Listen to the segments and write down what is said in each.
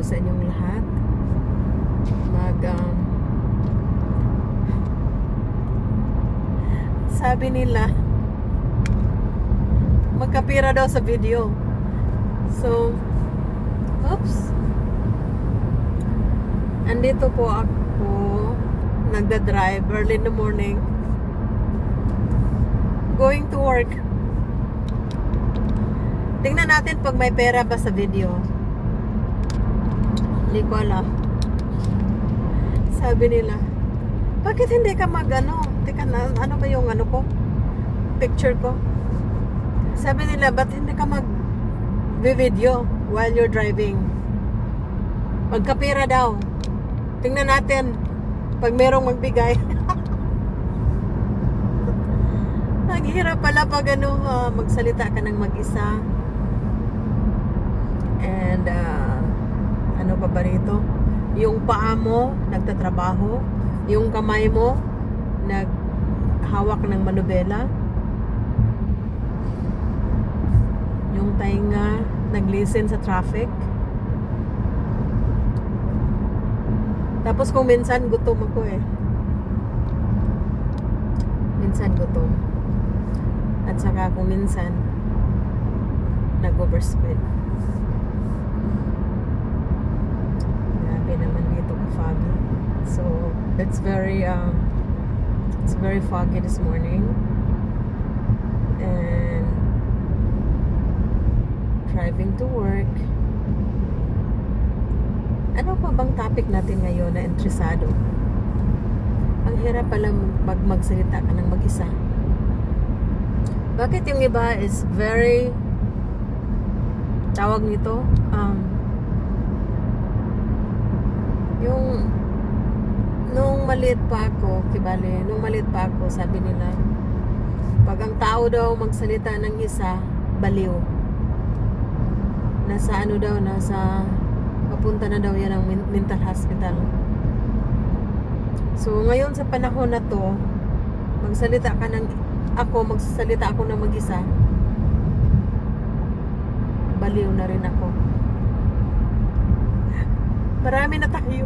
sa inyong lahat. Sabi nila magkapira daw sa video. So, oops. Andito po ako, nagda-drive early in the morning, going to work. Tingnan natin pag may pera ba sa video. Hindi ko alam. Sabi nila, bakit hindi ka teka na, ano ba yung ko? Picture ko. Sabi nila, ba't hindi ka video while you're driving? Magkapira daw. Tingnan natin pag merong magbigay. Ang hirap pala pag magsalita ka ng mag-isa. And ano pa ba rito? Yung paa mo nagtatrabaho, yung kamay mo naghawak ng manubela, yung tainga nag-listen sa traffic. Tapos kung minsan gutom ako minsan gutom, at saka kung minsan nag-overspeed. Grabe naman dito ka-foggy. So it's very foggy this morning, and driving to work. Ano pa bang topic natin ngayon na interesado? Ang hirap pala pag magsalita ka ng mag-isa. Bakit yung iba is very, tawag nito, yung nung maliit pa ako, sabi nila, pag ang tao daw magsalita ng isa, baliw. Nasa papunta na daw yan ang mental hospital. So ngayon sa panahon na to, magsalita ako ng mag-isa, baliw na rin ako. Marami na tayo.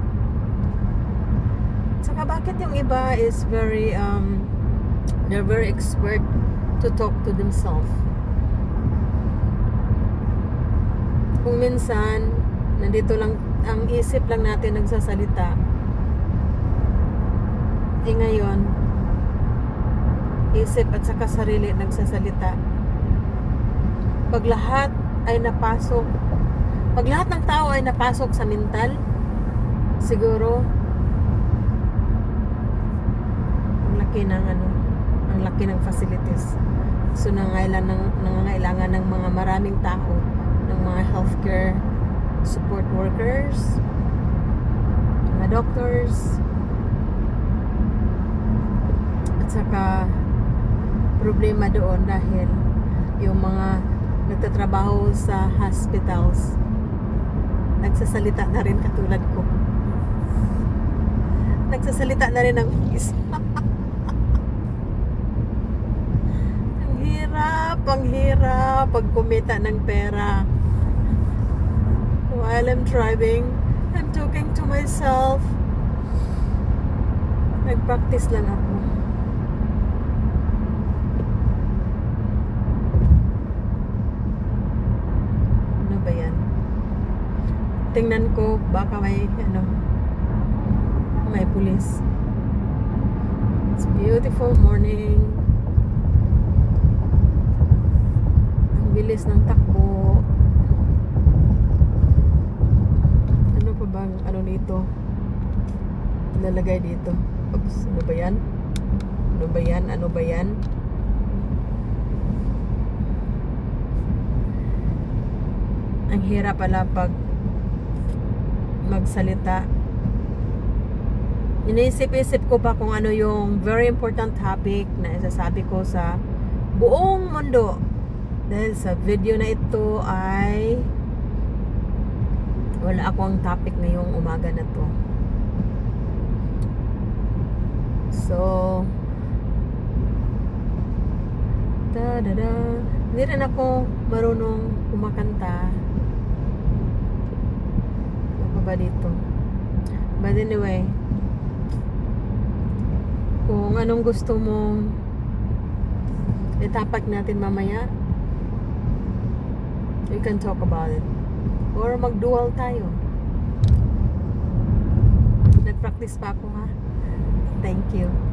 Saka bakit yung iba is they're very expert to talk to themselves. Kung minsan nandito lang ang isip lang natin nagsasalita, ngayon isip at saka sarili nagsasalita. Pag lahat ng tao ay napasok sa mental, siguro ang laki ng facilities. So nangangailangan ng mga maraming tao, ng mga healthcare support workers, mga doctors, at saka problema doon dahil yung mga nagtatrabaho sa hospitals nagsasalita na rin katulad ko. Nagsasalita na rin ng isa. Ang hirap pag kumita ng pera. While I'm driving, I'm talking to myself. Nag-practice lang ako. Ano ba yan? Tingnan ko, baka may pulis. It's a beautiful morning. Ang bilis ng takbo. Ano pa bang nito? Lalagay dito. Oops, ano ba yan? Ang hirap pala pag magsalita. Iniisip-isip ko pa kung ano yung very important topic na isasabi ko sa buong mundo. Dahil sa video na ito ay wala akong topic ngayong umaga na to. So hindi rin ako marunong kumakanta. ba dito? But anyway, kung anong gusto mong itapak natin mamaya, we can talk about it. Or mag-dual tayo. Nag-practice pa ako ha. Thank you.